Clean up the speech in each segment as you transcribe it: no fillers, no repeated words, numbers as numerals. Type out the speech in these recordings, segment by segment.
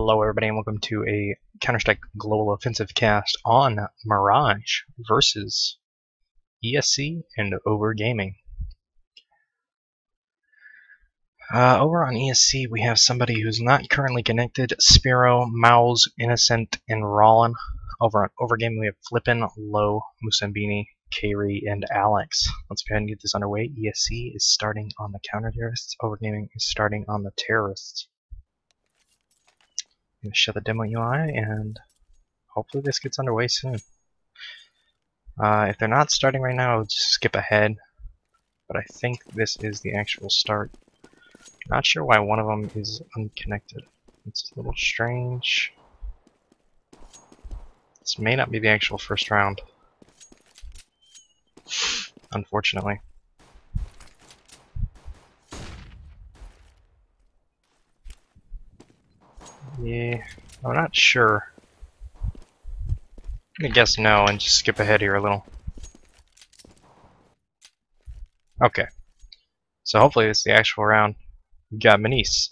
Hello everybody and welcome to a Counter-Strike Global Offensive cast on Mirage versus ESC and OverGaming. Over on ESC we have somebody who's not currently connected, Spiro, Mouse, Innocent, and Rollin. Over on OverGaming we have Flippin, Low, Musambini, Kairi, and Alex. Let's go ahead and get this underway. ESC is starting on the counter-terrorists, OverGaming is starting on the terrorists. I'm going to show the demo UI and hopefully this gets underway soon. If they're not starting right now, I'll just skip ahead, but I think this is the actual start. Not sure why one of them is unconnected. It's a little strange. This may not be the actual first round, unfortunately. Yeah, I'm not sure. I'm gonna guess no and just skip ahead here a little. Okay, so hopefully this is the actual round. We got Manice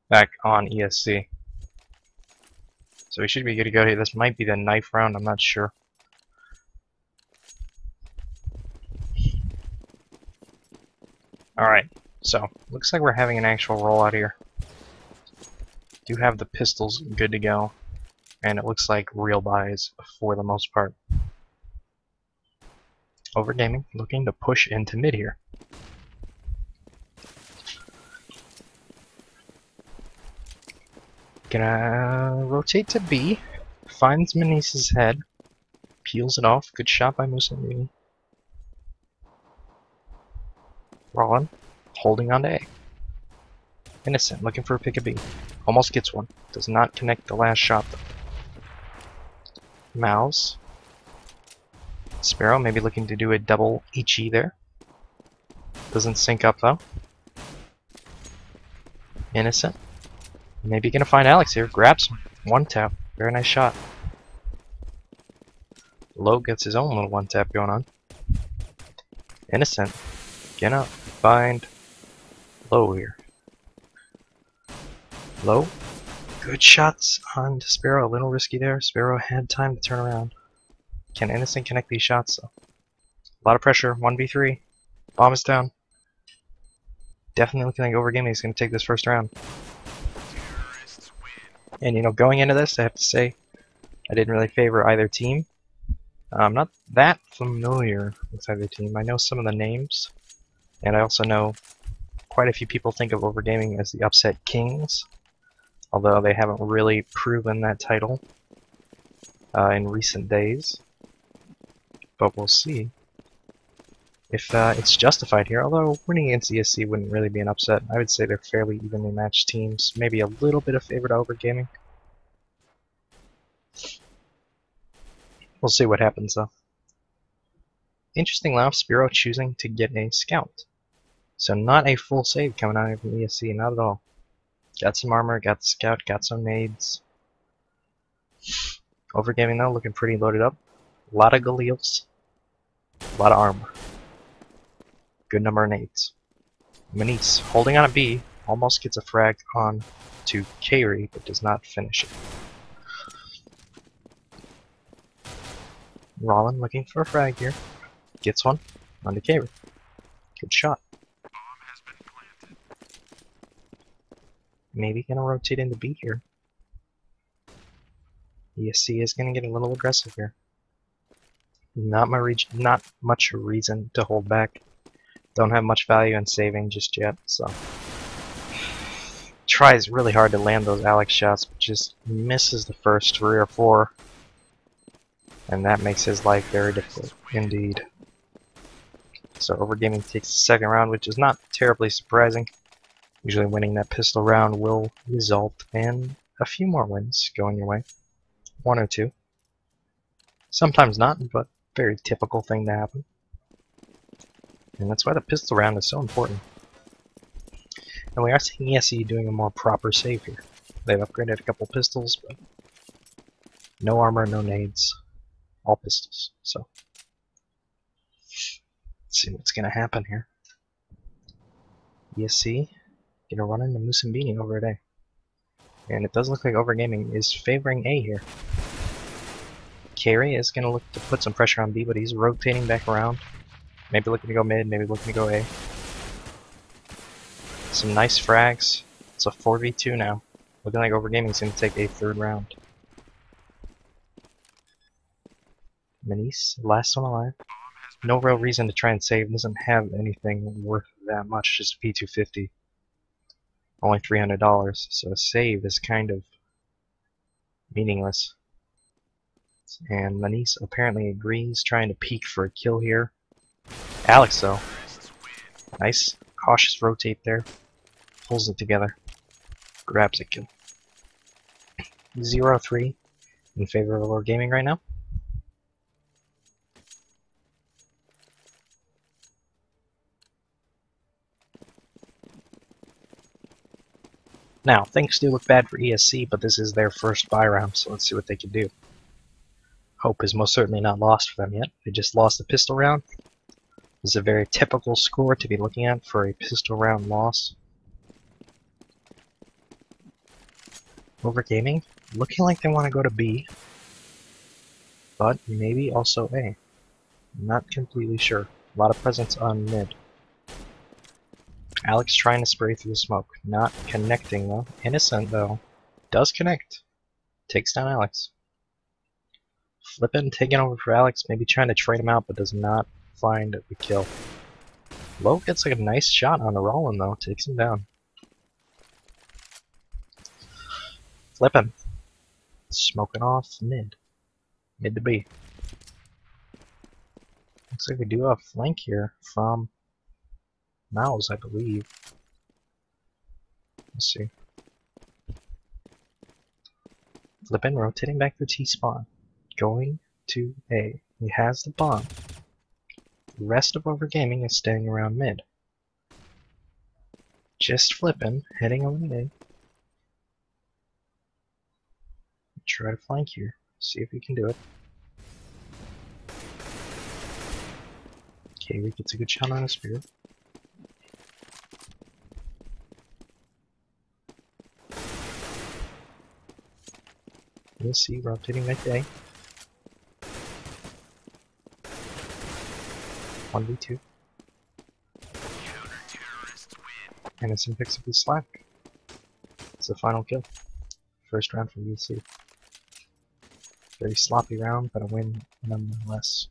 back on ESC. So we should be good to go here. This might be the knife round, I'm not sure. Alright, so looks like we're having an actual rollout here. Do have the pistols good to go, and it looks like real buys for the most part. OverGaming looking to push into mid here. Gonna rotate to B, finds Manice's head, peels it off. Good shot by Musambini. Rollin, holding on to A. Innocent looking for a pick of B. Almost gets one. Does not connect the last shot though. Mouse. Sparrow maybe looking to do a double HE there. Doesn't sync up though. Innocent. Maybe gonna find Alex here. Grabs him. One tap. Very nice shot. Low gets his own little one tap going on. Innocent. Gonna find Low here. Low. Good shots on Sparrow. A little risky there. Sparrow had time to turn around. Can Innocent connect these shots though? A lot of pressure. 1v3. Bomb is down. Definitely looking like OverGaming is going to take this first round. And you know, going into this, I have to say, I didn't really favor either team. I'm not that familiar with either team. I know some of the names, and I also know quite a few people think of OverGaming as the upset kings, although they haven't really proven that title in recent days. But we'll see if it's justified here, although winning against ESC wouldn't really be an upset. I would say they're fairly evenly matched teams, maybe a little bit of favor to OverGaming. We'll see what happens though. Interesting laugh, Spiro choosing to get a scout. So not a full save coming out of ESC, not at all. Got some armor, got the scout, got some nades. OverGaming though, looking pretty loaded up. A lot of Galeals, a lot of armor. Good number of nades. Manice holding on a B, almost gets a frag on to Kairi, but does not finish it. Rollin looking for a frag here. Gets one onto Kairi. Good shot. Maybe gonna rotate into B here. ESC is gonna get a little aggressive here. Not much reason to hold back. Don't have much value in saving just yet, so tries really hard to land those Alex shots, but just misses the first 3 or 4, and that makes his life very difficult indeed. So OverGaming takes the second round, which is not terribly surprising. Usually winning that pistol round will result in a few more wins going your way. 1 or 2. Sometimes not, but very typical thing to happen. And that's why the pistol round is so important. And we are seeing ESC doing a more proper save here. They've upgraded a couple pistols, but no armor, no nades, all pistols. So let's see what's gonna happen here. ESC gonna run into Musambini over at A. And it does look like OverGaming is favoring A here. Carry is going to look to put some pressure on B, but he's rotating back around. Maybe looking to go mid, maybe looking to go A. Some nice frags. It's a 4v2 now. Looking like OverGaming is going to take a third round. Manice, last one alive. No real reason to try and save. Doesn't have anything worth that much. Just P250. Only $300. So a save is kind of meaningless. And Manice apparently agrees, trying to peek for a kill here. Alex though. Nice. Cautious rotate there. Pulls it together. Grabs a kill. 0-3 in favor of OverGaming right now. Now, things do look bad for ESC, but this is their first buy round, so let's see what they can do. Hope is most certainly not lost for them yet. They just lost the pistol round. This is a very typical score to be looking at for a pistol round loss. OverGaming, looking like they want to go to B, but maybe also A. Not completely sure. A lot of presence on mid. Alex trying to spray through the smoke. Not connecting though. Innocent though. Does connect. Takes down Alex. Flippin' taking over for Alex. Maybe trying to trade him out, but does not find the kill. Low gets like a nice shot on the Rollin though. Takes him down. Flippin'. Smoking off mid. Mid to B. Looks like we do have a flank here from Mouse, I believe. Let's see. Flippin', rotating back to T-spawn. Going to A. He has the bomb. The rest of OverGaming is staying around mid. Just Flippin', heading over to A. Try to flank here. See if we can do it. Okay, we gets a good shot on his spear. ESC rotating back to A. 1v2. Innocent picks up his slack. It's the final kill. First round for ESC. Very sloppy round, but a win nonetheless.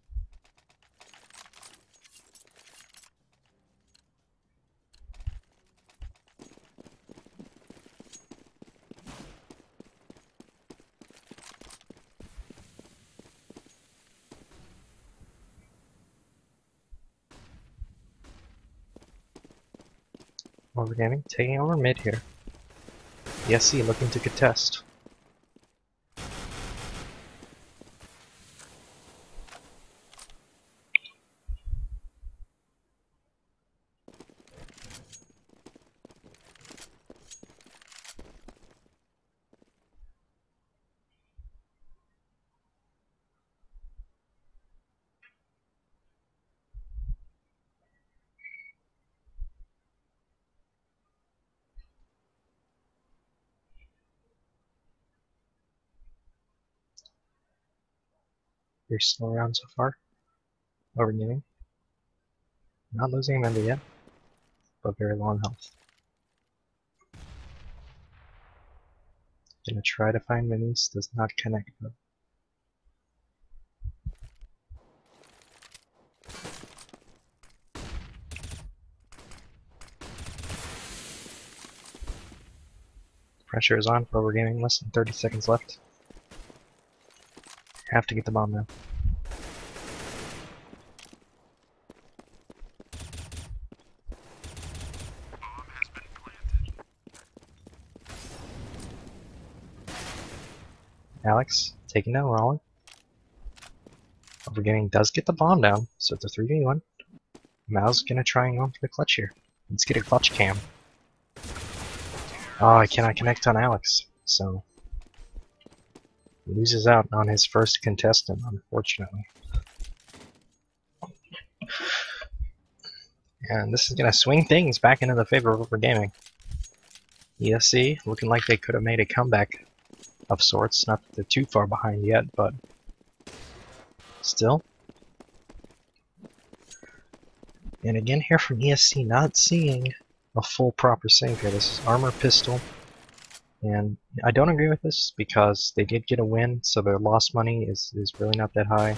OverGaming taking over mid here. ESC looking to contest. Very slow round so far. OverGaming. Not losing a member yet, but very low on health. Gonna try to find minis, does not connect though. Pressure is on for OverGaming, less than 30 seconds left. Have to get the bomb now. Alex taking down Rollin. OverGaming does get the bomb down, so it's a 3v1. Mao's gonna try and go for the clutch here. Let's get a clutch cam. Oh, I cannot connect on Alex, so he loses out on his first contestant, unfortunately. And this is gonna swing things back into the favor of OverGaming. ESC looking like they could have made a comeback of sorts. Not that they're too far behind yet, but still. And again here from ESC, not seeing a full proper save here. This is armor pistol. And I don't agree with this because they did get a win, so their lost money is really not that high.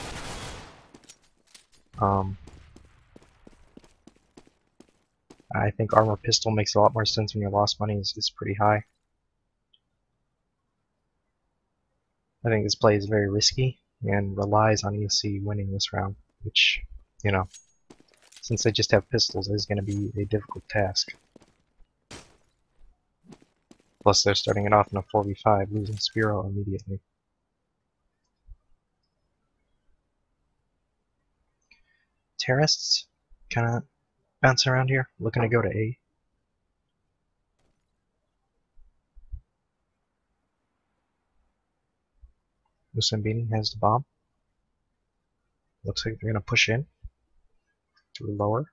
I think armor pistol makes a lot more sense when your lost money is pretty high. I think this play is very risky and relies on ESC winning this round, which, you know, since they just have pistols, is going to be a difficult task. Plus they're starting it off in a 4v5, losing Spiro immediately. Terrorists kind of bouncing around here, looking to go to A. Musambini has the bomb. Looks like they're going to push in through lower.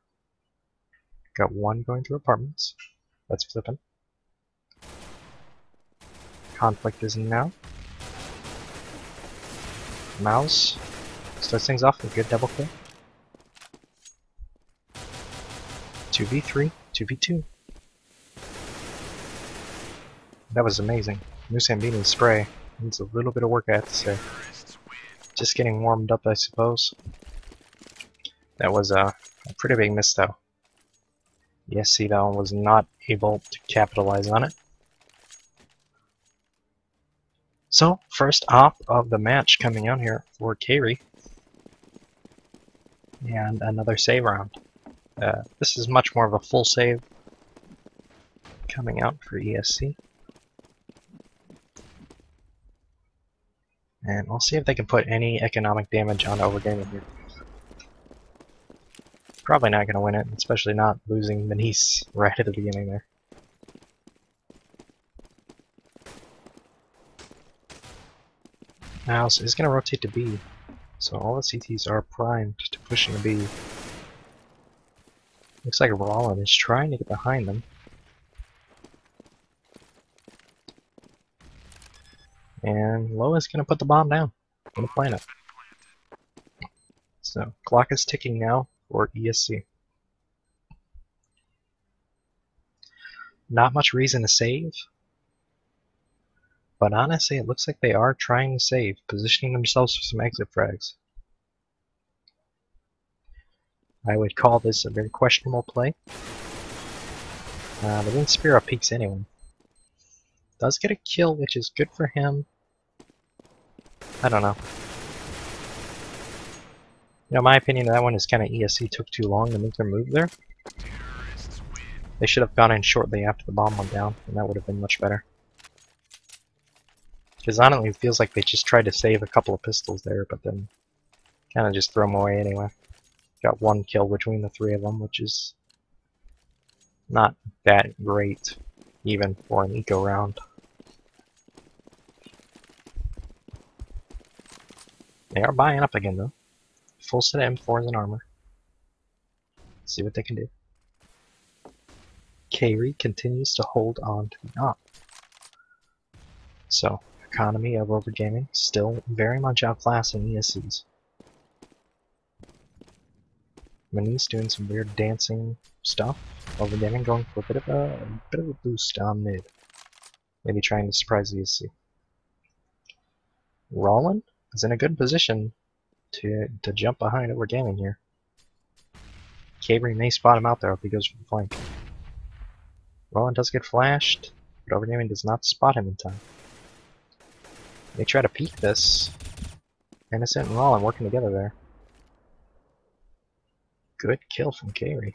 Got one going through apartments. That's flipping. Conflict is in now. Mouse starts things off with a good double kill. 2v3, 2v2. That was amazing. Musambini's spray needs a little bit of work, I have to say. Just getting warmed up, I suppose. That was a pretty big miss, though. ESC, though, was not able to capitalize on it. So, first op of the match coming out here for Kairi. And another save round. This is much more of a full save coming out for ESC. And we'll see if they can put any economic damage on OverGaming here. Probably not going to win it, especially not losing Manice right at the beginning there. Mouse is going to rotate to B, so all the CTs are primed to push into B. Looks like Rollin is trying to get behind them. And Loa is going to put the bomb down on the planet. So, clock is ticking now for ESC. Not much reason to save. But honestly, it looks like they are trying to save, positioning themselves for some exit frags. I would call this a very questionable play. But then Spiro peeks anyway. Does get a kill, which is good for him. I don't know. You know, my opinion of that one is kind of ESC took too long to make their move there. They should have gone in shortly after the bomb went down, and that would have been much better. Because honestly, it feels like they just tried to save a couple of pistols there, but then kind of just throw them away anyway. Got one kill between the three of them, which is not that great, even for an eco round. They are buying up again, though. Full set of M4s and armor. Let's see what they can do. Kairi continues to hold on to the op. So, economy of OverGaming still very much outclassing ESC's. Manice doing some weird dancing stuff. OverGaming going for a bit of a boost on mid. Maybe trying to surprise ESC. Rollin is in a good position to jump behind OverGaming here. Kairi may spot him out there if he goes for the flank. Rollin does get flashed, but OverGaming does not spot him in time. They try to peek this. Innocent and Rollin working together there. Good kill from Kairi.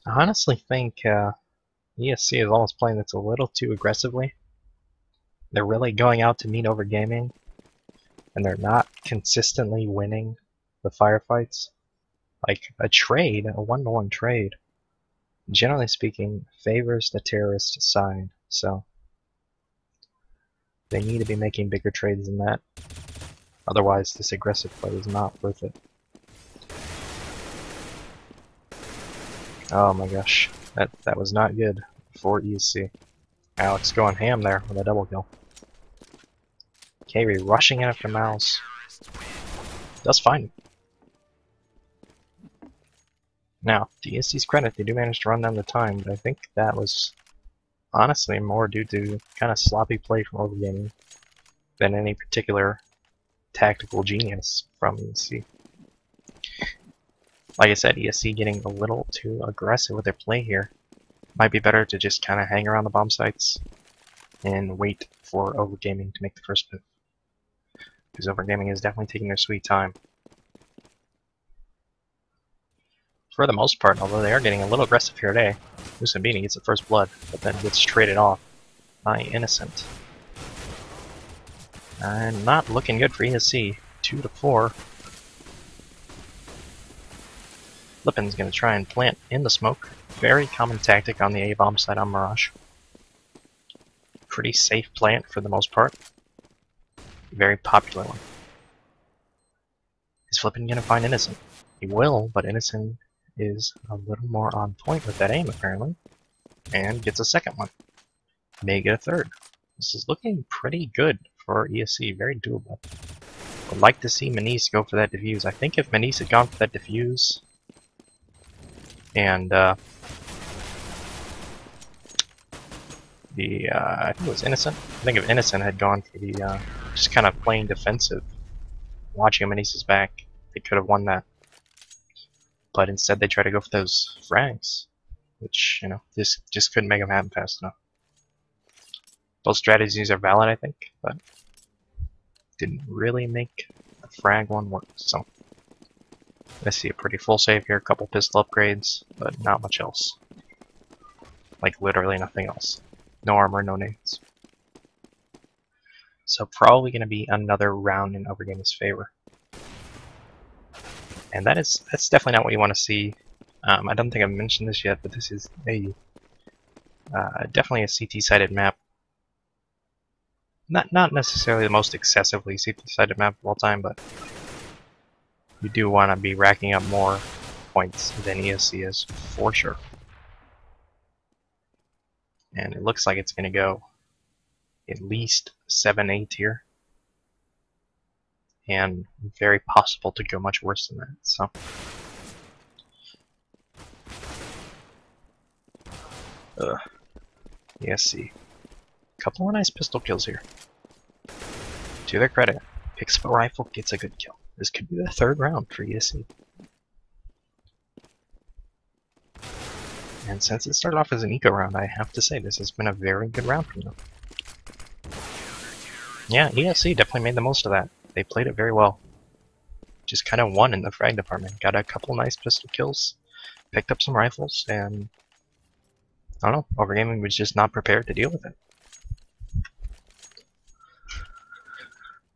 I honestly think ESC is almost playing this a little too aggressively. They're really going out to meet OverGaming, and they're not consistently winning the firefights. Like a trade, a 1-to-1 trade, generally speaking, favors the terrorist side, so they need to be making bigger trades than that. Otherwise, this aggressive play is not worth it. Oh my gosh, that was not good for ESC. Alex going ham there with a double kill. Kayri rushing in after Mouse. Does fine. Now, to ESC's credit, they do manage to run down the time, but I think that was honestly more due to kind of sloppy play from OverGaming than any particular tactical genius from ESC. Like I said, ESC getting a little too aggressive with their play here. Might be better to just kind of hang around the bomb sites and wait for OverGaming to make the first move. Because OverGaming is definitely taking their sweet time. For the most part, although they are getting a little aggressive here today, Musambini gets the first blood, but then gets traded off by Innocent. And not looking good for ESC. 2 to 4. Flippin's going to try and plant in the smoke. Very common tactic on the A-bomb side on Mirage. Pretty safe plant for the most part. Very popular one. Is Flippin going to find Innocent? He will, but Innocent is a little more on point with that aim apparently. And gets a second one. May get a third. This is looking pretty good for ESC. Very doable. Would like to see Manise go for that defuse. I think if Manise had gone for that defuse and I think it was Innocent. I think if Innocent had gone for the just kind of playing defensive, watching Manise's back, they could have won that. But instead they tried to go for those frags, which, you know, this just couldn't make them happen fast enough. Both strategies are valid, I think, but didn't really make the frag one work. So I see a pretty full save here, a couple pistol upgrades, but not much else. Like literally nothing else. No armor, no nades. So probably going to be another round in OverGaming's favor. And that's definitely not what you want to see. I don't think I've mentioned this yet, but this is a definitely a CT-sided map. Not necessarily the most excessively CT-sided map of all time, but you do want to be racking up more points than ESC is, for sure. And it looks like it's going to go at least 7-8 here. And very possible to go much worse than that. So ESC. Couple of nice pistol kills here. To their credit, picks up a rifle, gets a good kill. This could be the third round for ESC. And since it started off as an eco round, I have to say this has been a very good round from them. Yeah, ESC definitely made the most of that. They played it very well. Just kind of won in the frag department. Got a couple nice pistol kills, picked up some rifles, and I don't know, OverGaming was just not prepared to deal with it.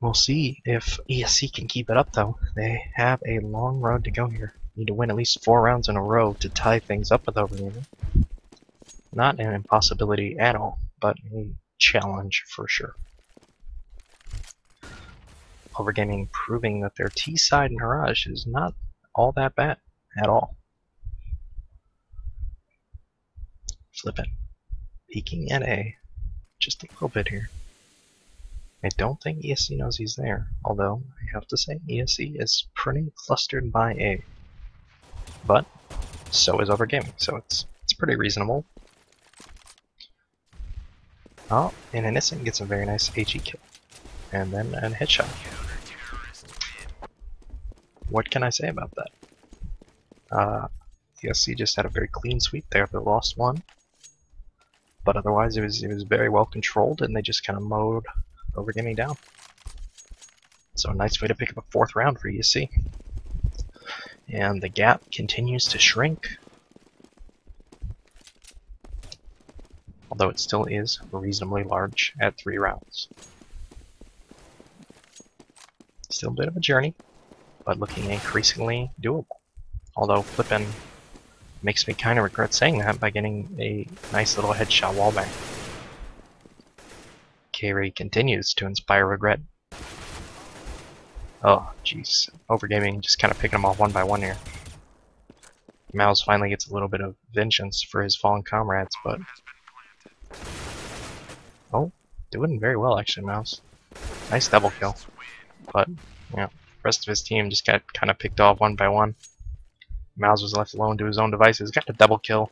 We'll see if ESC can keep it up though. They have a long road to go here. Need to win at least 4 rounds in a row to tie things up with OverGaming. Not an impossibility at all, but a challenge for sure. OverGaming proving that their T-side Mirage is not all that bad at all. Flippin'. Peeking at A just a little bit here. I don't think ESC knows he's there, although I have to say ESC is pretty clustered by A. But so is OverGaming, so it's pretty reasonable. Oh, and Innocent gets a very nice HE kill. And then a headshot. What can I say about that? ESC just had a very clean sweep there. They lost one. But otherwise it was very well controlled and they just kind of mowed OverGaming down. So a nice way to pick up a 4th round for ESC. And the gap continues to shrink. Although it still is reasonably large at 3 rounds. Still a bit of a journey, but looking increasingly doable. Although Flippin' makes me kind of regret saying that by getting a nice little headshot wallbang. Kayri continues to inspire regret. Oh, jeez. Overgaming just kind of picking them off one by one here. Mouse finally gets a little bit of vengeance for his fallen comrades, but... Oh, doing very well actually, Mouse. Nice double kill. But, yeah, the rest of his team just got kind of picked off one by one. Mouse was left alone to his own devices, got a double kill.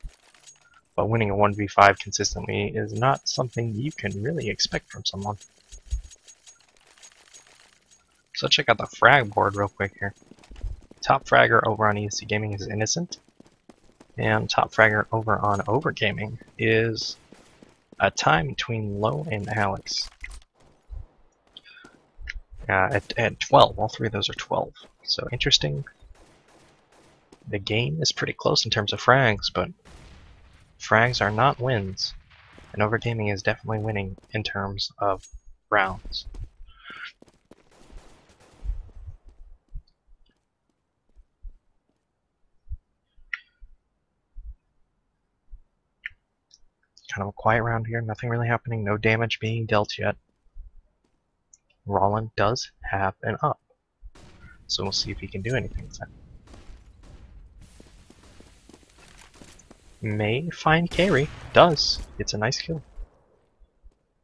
But winning a 1v5 consistently is not something you can really expect from someone. So check out the frag board real quick here. Top fragger over on ESC Gaming is Innocent. And top fragger over on OverGaming is a tie between Low and Alex. At 12, all three of those are 12. So interesting. The game is pretty close in terms of frags, but frags are not wins. And OverGaming is definitely winning in terms of rounds. Kind of a quiet round here, nothing really happening, no damage being dealt yet. Roland does have an up, so we'll see if he can do anything with that. May find carry, does. It's a nice kill.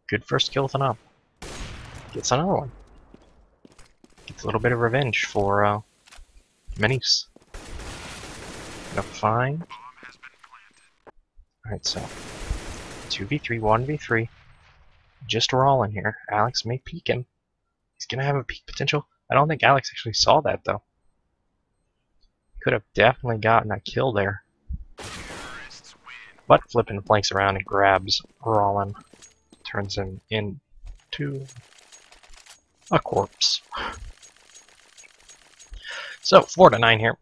Good first kill with an up. Gets another one. Gets a little bit of revenge for Manise. Gonna find. Alright, so 2v3, 1v3. Just rolling here. Alex may peek him. He's gonna have a peek potential. I don't think Alex actually saw that though. Could have definitely gotten a kill there. But flipping flanks around and grabs Rollin. Turns him into a corpse. So 4-9 here.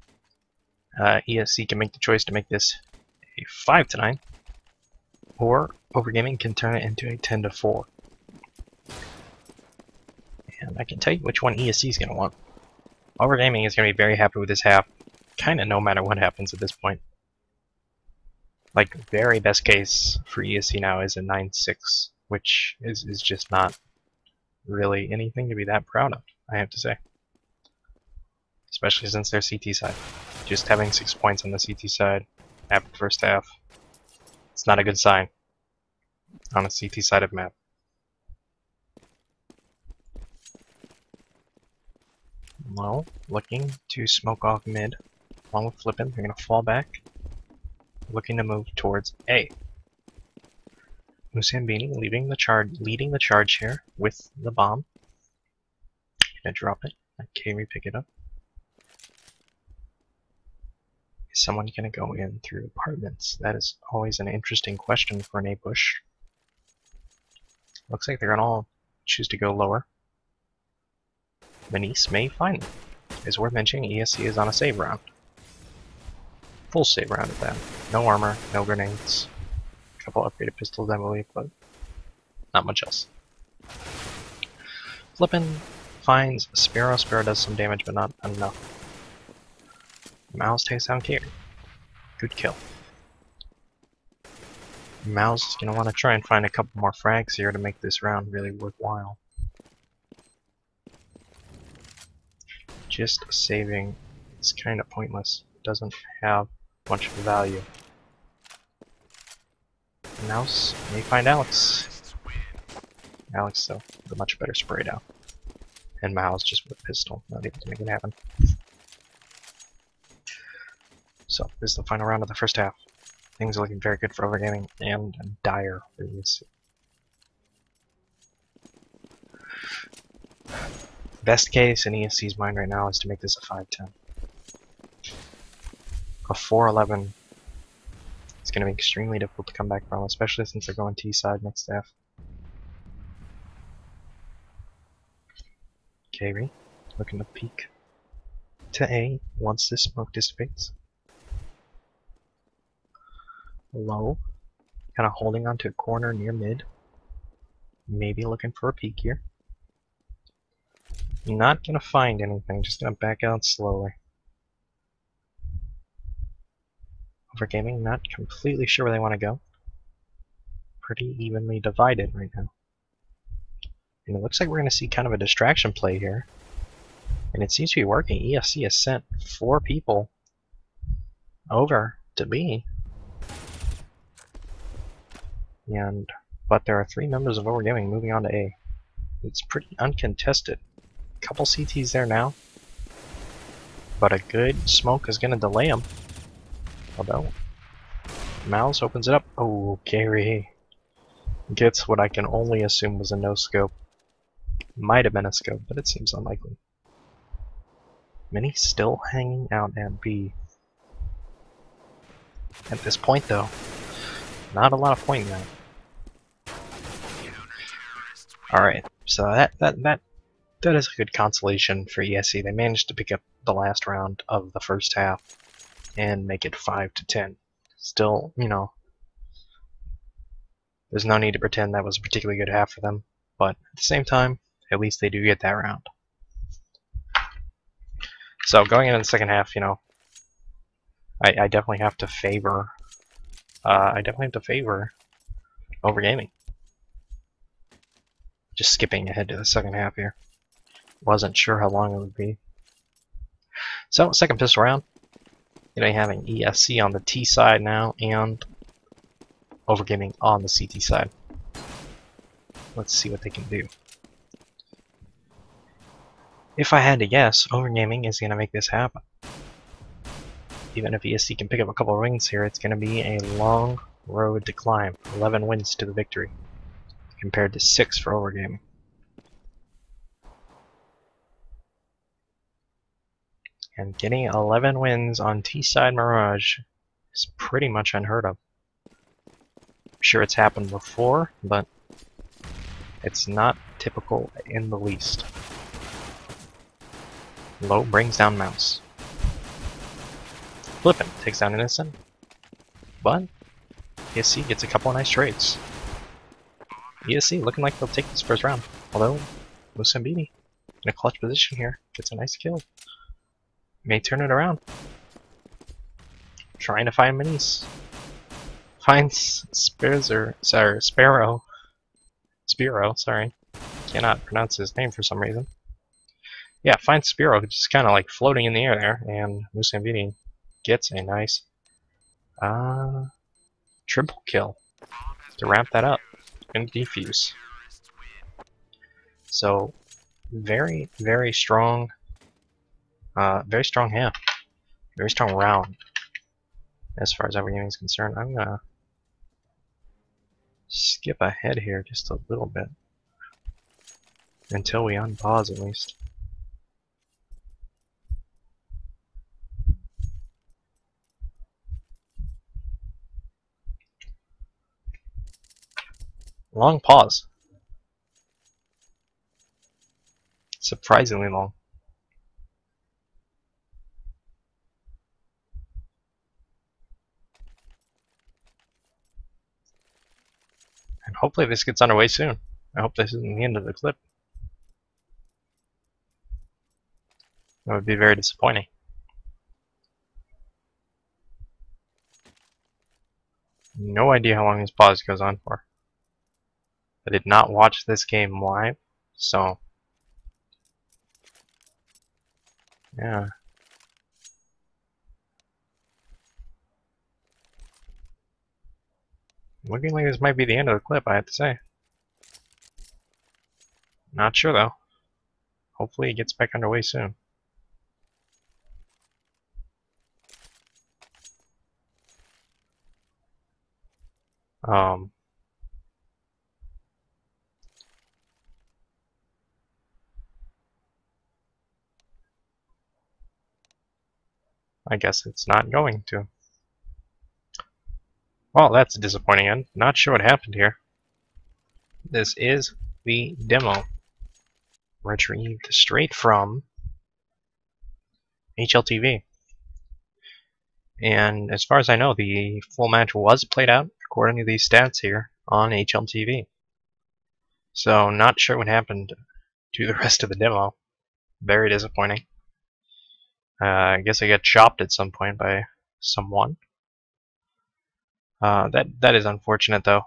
ESC can make the choice to make this a 5-9, or OverGaming can turn it into a 10-4. And I can tell you which one ESC is going to want. OverGaming is going to be very happy with this half, kind of no matter what happens at this point. Like, very best case for ESC now is a 9-6, which is just not really anything to be that proud of, I have to say. Especially since they're CT side. Just having 6 points on the CT side after the first half, it's not a good sign on a CT side of map. Well, looking to smoke off mid, along with flipping, they're going to fall back, looking to move towards A. Musambini leading the charge here with the bomb. Gonna drop it. Let Kayri pick it up. Is someone gonna go in through apartments? That is always an interesting question for an A push. Looks like they're gonna all choose to go lower. Manise may find them. It's worth mentioning ESC is on a save round. Full save round at that. No armor, no grenades. A couple upgraded pistols, I believe, but not much else. Flippin' finds Sparrow. Sparrow does some damage, but not enough. Mouse takes down Kiri. Good kill. Mouse is going to want to try and find a couple more frags here to make this round really worthwhile. Just saving is kind of pointless. It doesn't have much value. Mouse may find Alex. Alex, though, with a much better spray down. And Mouse just with a pistol, not able to make it happen. So, this is the final round of the first half. Things are looking very good for OverGaming and dire for ESC. Best case in ESC's mind right now is to make this a 5-10. A 4-11 is going to be extremely difficult to come back from, especially since they're going T-side next half. Kayri looking to peek to A once this smoke dissipates. Low, kind of holding onto a corner near mid. Maybe looking for a peek here. Not gonna find anything, just gonna back out slowly. OverGaming, not completely sure where they want to go. Pretty evenly divided right now. And it looks like we're gonna see kind of a distraction play here. And it seems to be working. ESC has sent 4 people over to B. But there are 3 members of OverGaming moving on to A. It's pretty uncontested. Couple CTs there now. But a good smoke is going to delay them. Although, Mouse opens it up. Oh, Gary gets what I can only assume was a no-scope. Might have been a scope, but it seems unlikely. Mini still hanging out at B. At this point, though, not a lot of point in that. Alright, so that is a good consolation for ESC. They managed to pick up the last round of the first half and make it 5-10. Still, you know, there's no need to pretend that was a particularly good half for them, but at the same time, at least they do get that round. So going into the second half, you know, I definitely have to favor OverGaming. Just skipping ahead to the second half here. Wasn't sure how long it would be. So, second pistol round. You know, having ESC on the T side now and OverGaming on the CT side. Let's see what they can do. If I had to guess, OverGaming is going to make this happen. Even if ESC can pick up a couple of wins here, it's going to be a long road to climb. 11 wins to the victory, compared to 6 for OverGaming. And getting 11 wins on T-side Mirage is pretty much unheard of. I'm sure it's happened before, but it's not typical in the least. Low brings down Mouse. Flippin' takes down Innocent. But ESC gets a couple of nice trades. ESC looking like they'll take this first round. Although Musambini in a clutch position here gets a nice kill. May turn it around. Trying to find minis. Finds Spiro, sorry. Cannot pronounce his name for some reason. Yeah, finds Spiro just kind of like floating in the air there, and Musambini gets a nice triple kill to wrap that up and defuse. So very, very strong half. Very strong round as far as OverGaming is concerned. I'm gonna skip ahead here just a little bit until we unpause at least. Long pause. Surprisingly long. And hopefully this gets underway soon. I hope this isn't the end of the clip. That would be very disappointing. No idea how long this pause goes on for. I did not watch this game live, so yeah. Looking like this might be the end of the clip, I have to say. Not sure though. Hopefully it gets back underway soon. I guess it's not going to. Well, that's a disappointing end. Not sure what happened here. This is the demo. Retrieved straight from HLTV. And as far as I know, the full match was played out, according to these stats here, on HLTV. So, not sure what happened to the rest of the demo. Very disappointing. I guess I got chopped at some point by someone. That is unfortunate, though.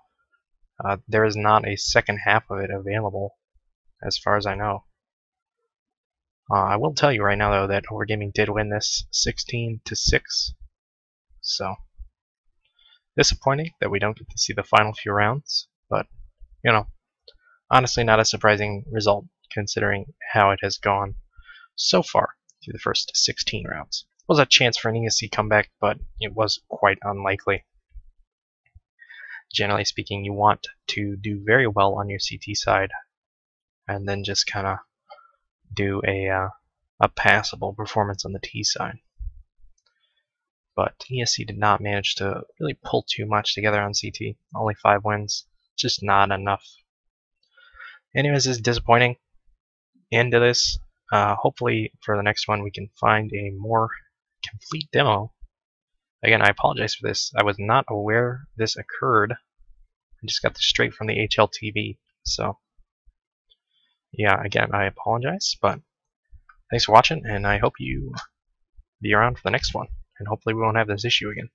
There is not a second half of it available, as far as I know. I will tell you right now, though, that OverGaming did win this 16-6. So, disappointing that we don't get to see the final few rounds, but, you know, honestly not a surprising result considering how it has gone so far through the first 16 rounds. It was a chance for an ESC comeback, but it was quite unlikely. Generally speaking, you want to do very well on your CT side and then just kind of do a passable performance on the T side. But ESC did not manage to really pull too much together on CT. Only 5 wins, just not enough. Anyways, it's disappointing end to this. Hopefully for the next one we can find a more complete demo. Again, I apologize for this. I was not aware this occurred. I just got this straight from the HLTV. So yeah, again, I apologize, but thanks for watching, and I hope you be around for the next one, and hopefully we won't have this issue again.